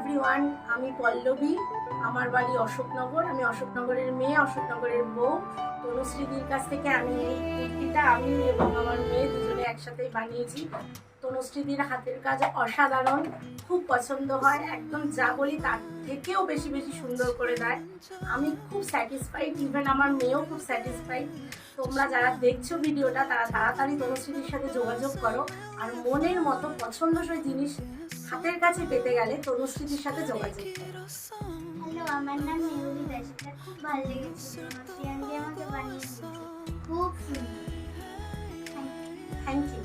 Everyone, আমি পল্লবী। আমার বাড়ি অশোকনগর। আমি অশোকনগরের মেয়ে, অশোকনগরের বউ। তনুশ্রীদির কাছ থেকে আমি এই কুর্তিটা আমি এবং আমার মেয়ে দুজনে একসাথেই বানিয়েছি। তনুশ্রীদির হাতের কাজ অসাধারণ, খুব পছন্দ হয়। একদম যা বলি তার থেকেও বেশি বেশি সুন্দর করে দেয়। আমি খুব স্যাটিসফাইড, ইভেন আমার মেয়েও খুব স্যাটিসফাইড। তোমরা যারা দেখছো ভিডিওটা তারা তাড়াতাড়ি তনুশ্রীদির সাথে যোগাযোগ করো। আর মনের মতো পছন্দসই জিনিস হাতের কাছে পেতে গেলে তনুশ্রীদির সাথে যোগাযোগ করো। হ্যালো, আমার নাম মেহুলি দাস। এটা খুব ভালো লেগেছে, তনুশ্রী আন্টি আমাকে বানিয়ে দিয়েছে, খুব সুন্দর। Thank you.